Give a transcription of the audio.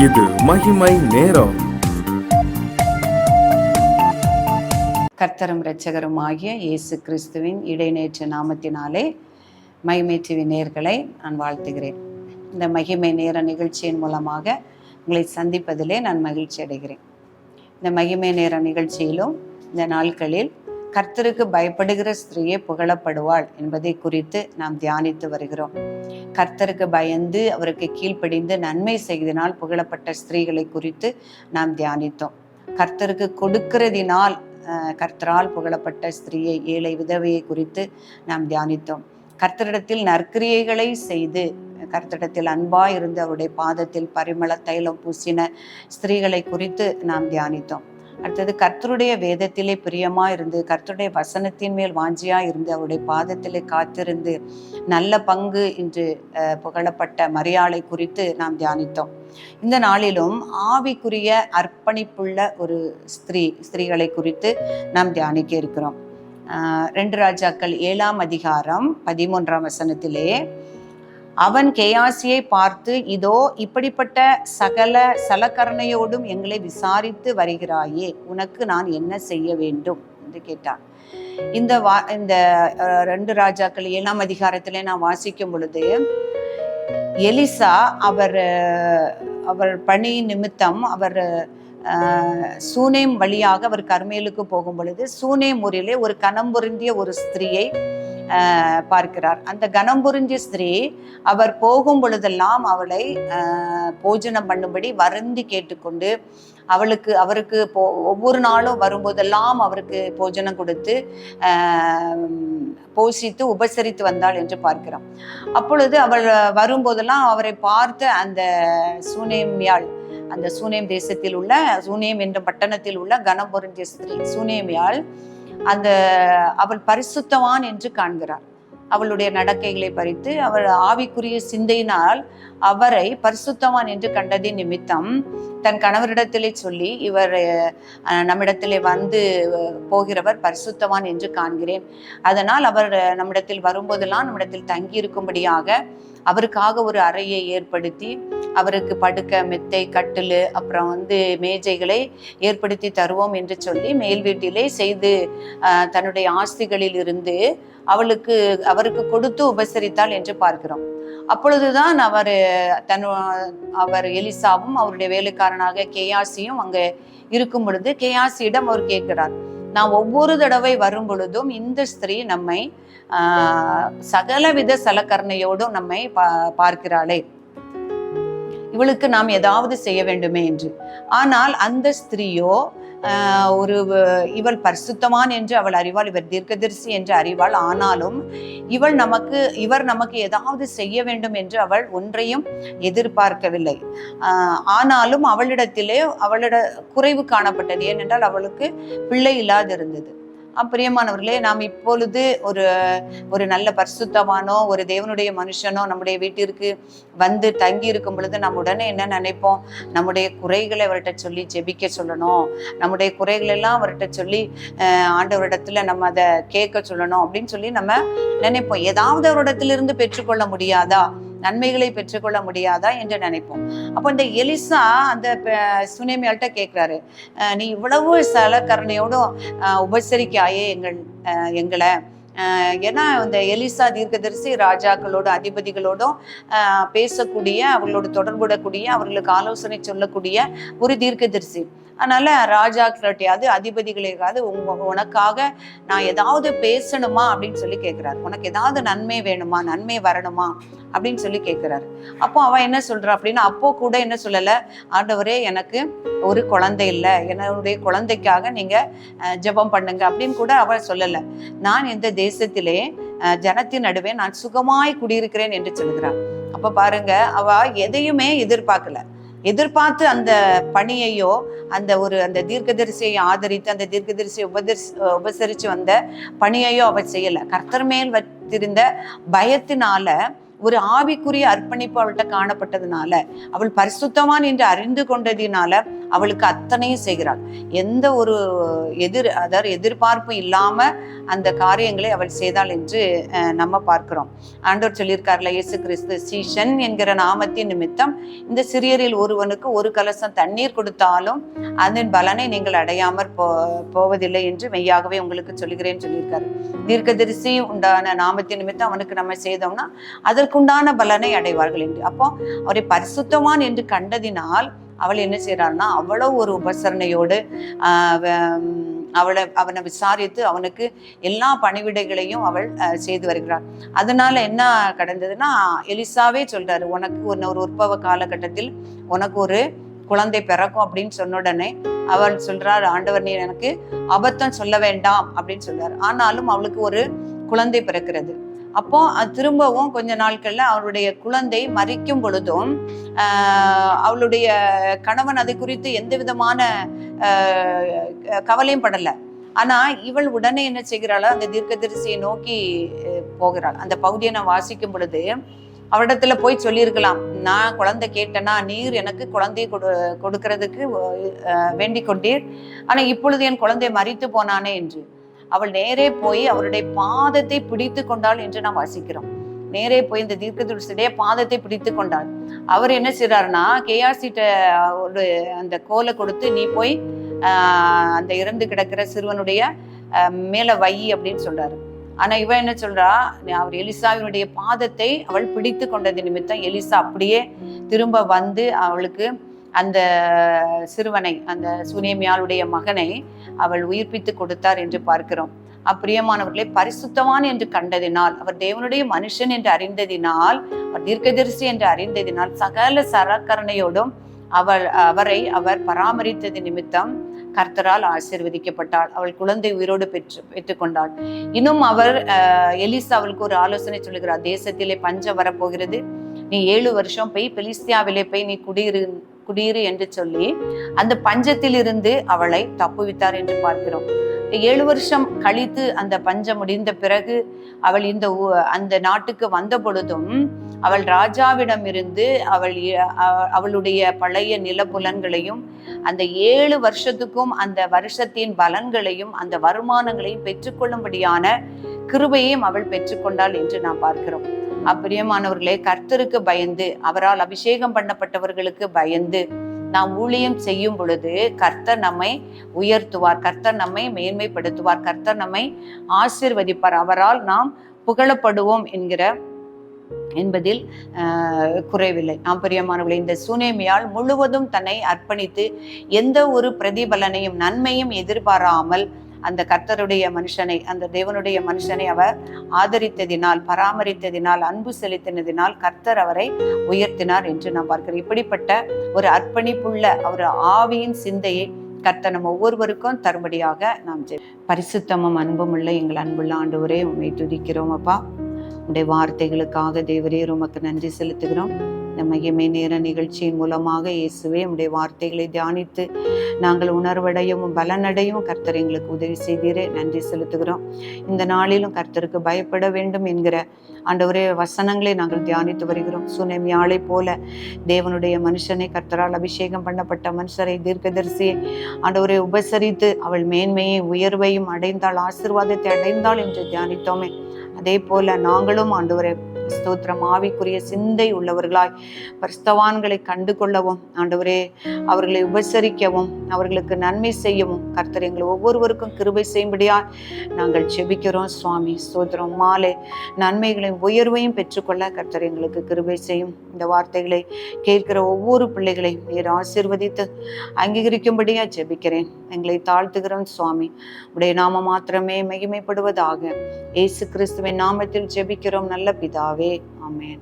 இது மகிமை நேரம். கர்த்தரும் இரட்சகருமாகிய இயேசு கிறிஸ்துவின் இடைநேற்று நாமத்தினாலே மகிமை டிவி நேயர்களை நான் வாழ்த்துகிறேன். இந்த மகிமை நேர நிகழ்ச்சியின் மூலமாக உங்களை சந்திப்பதிலே நான் மகிழ்ச்சி அடைகிறேன். இந்த மகிமை நேர நிகழ்ச்சியிலும் இந்த நாட்களில் கர்த்தருக்கு பயப்படுகிற ஸ்திரீயே புகழப்படுவாள் என்பதை குறித்து நாம் தியானித்து வருகிறோம். கர்த்தருக்கு பயந்து அவருக்கு கீழ்ப்படிந்து நன்மை செய்ததினால் புகழப்பட்ட ஸ்திரீகளை குறித்து நாம் தியானித்தோம். கர்த்தருக்கு கொடுக்கிறதினால் கர்த்தரால் புகழப்பட்ட ஸ்திரீயை, ஏழை விதவையை குறித்து நாம் தியானித்தோம். கர்த்தரிடத்தில் நற்கிரியைகளை செய்து கர்த்தரிடத்தில் அன்பாய் இருந்து அவருடைய பாதத்தில் பரிமள தைலம் பூசின ஸ்திரீகளை குறித்து நாம் தியானித்தோம். அடுத்தது கர்த்தருடைய வேதத்திலே பிரியமா இருந்து கர்த்தருடைய வசனத்தின் மேல் வாஞ்சியா இருந்து அவருடைய பாதத்திலே காத்திருந்து நல்ல பங்கு என்று புகழப்பட்ட மரியாளை குறித்து நாம் தியானித்தோம். இந்த நாளிலும் ஆவிக்குரிய அர்ப்பணிப்புள்ள ஒரு ஸ்திரீகளை குறித்து நாம் தியானிக்க இருக்கிறோம். 2 ராஜாக்கள் 7ஆம் அதிகாரம் 13ஆம் வசனத்திலே, அவன் கேயாசியை பார்த்து, இதோ இப்படிப்பட்ட சகல சலக்கரணையோடும் எங்களை விசாரித்து வருகிறாயே, உனக்கு நான் என்ன செய்ய வேண்டும் என்று கேட்டான். இந்த 2 ராஜாக்கள் 7ஆம் அதிகாரத்திலே நான் வாசிக்கும் பொழுது, எலிசா அவர் பணி நிமித்தம் அவர் சூனேம் வழியாக அவர் கர்மேலுக்கு போகும் பொழுது சூனேம் ஊரிலே ஒரு கனம் பொருந்திய ஒரு ஸ்திரீயை பார்க்கிறார். அந்த கனம் பொருந்திய ஸ்திரீ அவர் போகும் பொழுதெல்லாம் அவளை போஜனம் பண்ணும்படி வருந்தி கேட்டுக்கொண்டு அவருக்கு ஒவ்வொரு நாளும் வரும்போதெல்லாம் அவருக்கு போஜனம் கொடுத்து போஷித்து உபசரித்து வந்தாள் என்று பார்க்கிறோம். அப்பொழுது அவள் வரும்போதெல்லாம் அவரை பார்த்த அந்த சூனேமியாள், அந்த சூனேம் தேசத்தில் உள்ள சூனேம் என்ற பட்டணத்தில் உள்ள கனம் பொருந்திய ஸ்திரீ சூனேமியாள், அவள் பரிசுத்தவான் என்று காண்கிறார். அவளுடைய நடக்கைகளை பறித்து அவள் ஆவிக்குரிய சிந்தையினால் அவரை பரிசுத்தவான் என்று கண்டதின் நிமித்தம் தன் கணவரிடத்திலே சொல்லி, இவர் நம்மிடத்திலே வந்து போகிறவர் பரிசுத்தவான் என்று காண்கிறேன், அதனால் அவர் நம்மிடத்தில் வரும்போதெல்லாம் நம்மிடத்தில் தங்கி இருக்கும்படியாக அவருக்காக ஒரு அறையை ஏற்படுத்தி அவருக்கு படுக்க மெத்தை, கட்டில், அப்புறம் மேஜைகளை ஏற்படுத்தி தருவோம் என்று சொல்லி மேல் வீட்டிலே செய்து தன்னுடைய ஆஸ்திகளில் இருந்து அவருக்கு கொடுத்து உபசரித்தாள் என்று பார்க்கிறோம். அப்பொழுதுதான் அவர் எலிசாவும் அவருடைய வேலைக்காரனாக கேயாசியும் அங்கே இருக்கும் பொழுது கேயாசியிடம் அவர் கேட்கிறார், நான் ஒவ்வொரு தடவை வரும் பொழுதும் இந்த ஸ்திரீ நம்மை சகலவித சலக்கரணையோடும் நம்மை பார்க்கிறாளே, இவளுக்கு நாம் ஏதாவது செய்ய வேண்டுமே என்று. ஆனால் அந்த ஸ்திரீயோ இவள் பரிசுத்தவான் என்று அவள் அறிவாள், இவர் தீர்க்கதரிசி என்று அறிவாள், ஆனாலும் இவர் நமக்கு ஏதாவது செய்ய வேண்டும் என்று அவள் ஒன்றையும் எதிர்பார்க்கவில்லை. ஆனாலும் அவளிடத்திலே குறைவு காணப்பட்டது. ஏனென்றால் அவளுக்கு பிள்ளை இல்லாதிருந்தது. பிரியமானவர்களே, நாம் இப்பொழுது ஒரு நல்ல பரிசுத்தவானோ ஒரு தேவனுடைய மனுஷனோ நம்முடைய வீட்டிற்கு வந்து தங்கி இருக்கும் பொழுது நம்ம உடனே என்ன நினைப்போம், நம்முடைய குறைகளை அவர்கிட்ட சொல்லி ஜெபிக்க சொல்லணும், நம்முடைய குறைகள் எல்லாம் அவர்கிட்ட சொல்லி ஆண்டவரிடத்துல நம்ம அதை கேட்க சொல்லணும் அப்படின்னு சொல்லி நம்ம நினைப்போம். ஏதாவது அவரிடத்திலிருந்து பெற்றுக்கொள்ள முடியாதா, நன்மைகளை பெற்றுக்கொள்ள முடியாதா என்று நினைப்போம். அப்போ இந்த எலிசா அந்த சுனேமியாள்கிட்ட கேட்கிறாரு, நீ இவ்வளவு சலக்கரணையோடும் உபசரிக்காயே எங்களை. ஏன்னா இந்த எலிசா தீர்க்கதரிசி ராஜாக்களோடும் அதிபதிகளோடும் பேசக்கூடிய, அவர்களோடு தொடர்புடக்கூடிய, அவர்களுக்கு ஆலோசனை சொல்லக்கூடிய ஒரு தீர்க்கதரிசி. அதனால ராஜாக்களாட்டியாவது அதிபதிகளையாவது உனக்காக நான் ஏதாவது பேசணுமா அப்படின்னு சொல்லி கேட்கிறாரு. உனக்கு ஏதாவது நன்மை வேணுமா, நன்மை வரணுமா அப்படின்னு சொல்லி கேட்கிறாரு. அப்போ அவன் என்ன சொல்றா அப்படின்னா, அப்போ கூட என்ன சொல்லல, ஆண்டவரே எனக்கு ஒரு குழந்தை இல்லை, என்னுடைய குழந்தைக்காக நீங்க ஜெபம் பண்ணுங்க அப்படின்னு கூட அவ சொல்லல. நான் இந்த தேசத்திலே ஜனத்தின் நடுவே நான் சுகமாய் குடியிருக்கிறேன் என்று சொல்கிறான். அப்ப பாருங்க, அவ எதையுமே எதிர்பார்த்து அந்த பணியையோ அந்த தீர்க்கதரிசியை ஆதரித்து அந்த தீர்க்கதரிசியை உபசரிச்சு வந்த பணியையோ அவ செய்யல. கர்த்தர் மேல் வைத்திருந்த பயத்தினால ஒரு ஆவிக்குரிய அர்ப்பணிப்பு அவள்கிட்ட காணப்பட்டதுனால, அவள் பரிசுத்தவான் என்று அறிந்து கொண்டதினால அவளுக்கு அத்தனையும் செய்கிறாள். எந்த ஒரு எதிர்பார்ப்பு இல்லாம அந்த காரியங்களை அவள் செய்தாள் என்று நம்ம பார்க்கிறோம். ஆண்டவர் சொல்லியிருக்காருல, இயேசு கிறிஸ்து சீஷன் என்கிற நாமத்தின் நிமித்தம் இந்த சிறியரில் ஒருவனுக்கு ஒரு கலசம் தண்ணீர் கொடுத்தாலும் அதன் பலனை நீங்கள் அடையாமற் போவதில்லை என்று மெய்யாகவே உங்களுக்கு சொல்லுகிறேன்னு சொல்லியிருக்காரு. தீர்க்கதரிசி உண்டான நாமத்தின் நிமித்தம் அவனுக்கு நம்ம செய்தோம்னா அதற்குண்டான பலனை அடைவார்கள் என்று. அப்போ அவரை பரிசுத்தவான் என்று கண்டதினால் அவள் என்ன செய்யறாள்னா, அவ்வளவு ஒரு உபசரணையோடு அவனை விசாரித்து அவனுக்கு எல்லா பணிவிடைகளையும் அவள் செய்து வருகிறாள். அதனால என்ன கடந்ததுன்னா, எலிசாவே சொல்றாரு, உனக்கு ஒரு உற்பவ காலகட்டத்தில் உனக்கு ஒரு குழந்தை பிறக்கும் அப்படின்னு சொன்ன உடனே அவள் சொல்றாள், ஆண்டவர் நீ எனக்கு அபத்தம் சொல்ல வேண்டாம் அப்படின்னு சொல்றாரு. ஆனாலும் அவளுக்கு ஒரு குழந்தை பிறக்கிறது. அப்போ திரும்பவும் கொஞ்ச நாட்கள்ல அவருடைய குழந்தை மரிக்கும் பொழுதும் அவளுடைய கணவன் அதை குறித்து எந்த விதமான கவலையும் படல. ஆனா இவள் உடனே என்ன செய்கிறாளோ, அந்த தீர்க்கதரிசியை நோக்கி போகிறாள். அந்த பகுதியை நான் வாசிக்கும் பொழுது அவரிடத்துல போய் சொல்லியிருக்கலாம், நான் குழந்தை கேட்டேன்னா நீர் எனக்கு குழந்தையை கொடுக்கறதுக்கு வேண்டிக் கொண்டீர், ஆனா இப்பொழுது என் குழந்தை மரித்து போனானே என்று. அவள் நேரே போய் அவருடைய பாதத்தை பிடித்து கொண்டாள் என்று நாம் வாசிக்கிறோம். நேரே போய் இந்த தீர்க்கதரிசியுடைய பாதத்தை பிடித்து கொண்டாள். அவர் என்ன செய்றாருன்னா, கேஆர்சிட்ட ஒரு அந்த கோலை கொடுத்து, நீ போய் அந்த இறந்து கிடக்கிற சிறுவனுடைய மேல வை அப்படின்னு சொல்றாரு. ஆனா இவன் என்ன சொல்றா, அவர் எலிசாவினுடைய பாதத்தை அவள் பிடித்து கொண்டது நிமித்தம் எலிசா அப்படியே திரும்ப வந்து அவளுக்கு அந்த சிறுவனை, அந்த சுனேமியாளுடைய மகனை அவள் உயிர்ப்பித்து கொடுத்தார் என்று பார்க்கிறோம். அப்பிரியமானவர்களை, பரிசுத்தவான் என்று கண்டதினால், அவர் தேவனுடைய மனுஷன் என்று அறிந்ததினால், அவர் தீர்க்கதரிசி என்று அறிந்ததினால், சகல சரக்கரணையோடும் அவரை அவர் பராமரித்தது நிமித்தம் கர்த்தரால் ஆசீர்வதிக்கப்பட்டாள். அவள் குழந்தை உயிரோடு பெற்றுக்கொண்டாள். இன்னும் அவர் எலிசா அவளுக்கு ஒரு ஆலோசனை சொல்லுகிறார், தேசத்திலே பஞ்சம் வரப்போகிறது, நீ 7 வருஷம் போய் பெலிஸ்தியாவிலே போய் நீ குடியிரு என்று சொல்லி அந்த பஞ்சத்தில் இருந்து அவளை தப்புவித்தார் என்று பார்க்கிறோம். 7 வருஷம் கழித்து அந்த பஞ்சம் முடிந்த பிறகு அவள் அந்த நாட்டுக்கு வந்த பொழுதும் அவள் ராஜாவிடம் இருந்து அவளுடைய பழைய நிலப்புலன்களையும் அந்த 7 வருஷத்துக்கும் அந்த வருஷத்தின் பலன்களையும் அந்த வருமானங்களையும் பெற்றுக்கொள்ளும்படியான கிருபையையும் அவள் பெற்றுக்கொண்டாள் என்று நாம் பார்க்கிறோம். அப்பிரியமானவர்களே, கர்த்தருக்கு பயந்து, அவரால் அபிஷேகம் பண்ணப்பட்டவர்களுக்கு பயந்து நாம் ஊழியம் செய்யும் பொழுது கர்த்தர் நம்மை உயர்த்துவார், கர்த்தர் நம்மை மேன்மைப்படுத்துவார், கர்த்தர் நம்மை ஆசீர்வதிப்பார், அவரால் நாம் புகழப்படுவோம் என்பதில் குறைவில்லை. நாம் பிரியமானவர்களே, இந்த சுனேமியால் முழுவதும் தன்னை அர்ப்பணித்து எந்த ஒரு பிரதிபலனையும் நன்மையும் எதிர்பாராமல் அந்த கர்த்தருடைய மனுஷனை, அந்த தேவனுடைய மனுஷனை அவர் ஆதரித்ததினால், பராமரித்ததினால், அன்பு செலுத்தினதினால் கர்த்தர் அவரை உயர்த்தினார் என்று நாம் பார்க்கிறோம். இப்படிப்பட்ட ஒரு அர்ப்பணிப்புள்ள ஒரு ஆவியின் சிந்தையை கர்த்தர் நம்ம ஒவ்வொருவருக்கும் தரும்படியாக நாம் பரிசுத்தமும் அன்பும் உள்ள எங்கள் அன்புள்ள ஆண்டவரே, உம்மை துதிக்கிறோம் அப்பா. உடைய வார்த்தைகளுக்காக தேவரே உமக்கு நன்றி செலுத்துகிறோம். இந்த மகிமை நேர நிகழ்ச்சியின் மூலமாக இயேசுவே உடைய வார்த்தைகளை தியானித்து நாங்கள் உணர்வடையவும் பலனடையும் கர்த்தர் எங்களுக்கு உதவி செய்தீரே, நன்றி செலுத்துகிறோம். இந்த நாளிலும் கர்த்தருக்கு பயப்பட வேண்டும் என்கிற ஆண்டவரே வசனங்களை நாங்கள் தியானித்து வருகிறோம். சுனேமியாளை போல தேவனுடைய மனுஷனை, கர்த்தரால் அபிஷேகம் பண்ணப்பட்ட மனுஷரை, தீர்க்கதரிசியை ஆண்டவரை உபசரித்து அவள் மேன்மையை உயர்வையும் அடைந்தாள், ஆசீர்வாதத்தை அடைந்தாள் என்று தியானித்தோமே. அதே போல நாங்களும் ஆண்டவரை ஸ்தோத்திரம், ஆவிக்குரிய சிந்தை உள்ளவர்களாய் பரிசுத்தவான்களை கண்டு கொள்ளவும், ஆண்டவரே அவர்களை உபசரிக்கவும், அவர்களுக்கு நன்மை செய்யவும் கர்த்தர் எங்களை ஒவ்வொருவருக்கும் கிருபை செய்யும்படியா நாங்கள் ஜெபிக்கிறோம் சுவாமி. ஸ்தோத்திரம். மாலை நன்மைகளையும் உயர்வையும் பெற்றுக்கொள்ள கர்த்தர் எங்களுக்கு கிருபை செய்யும். இந்த வார்த்தைகளை கேட்கிற ஒவ்வொரு பிள்ளைகளையும் நீர் ஆசீர்வதித்து அங்கீகரிக்கும்படியா ஜெபிக்கிறேன். எங்களை தாழ்த்துகிறோம் சுவாமி. உடைய நாம மாத்திரமே மகிமைப்படுவதாக. இயேசு கிறிஸ்துவின் நாமத்தில் ஜெபிக்கிறோம் நல்ல பிதாவே. ஆமென்.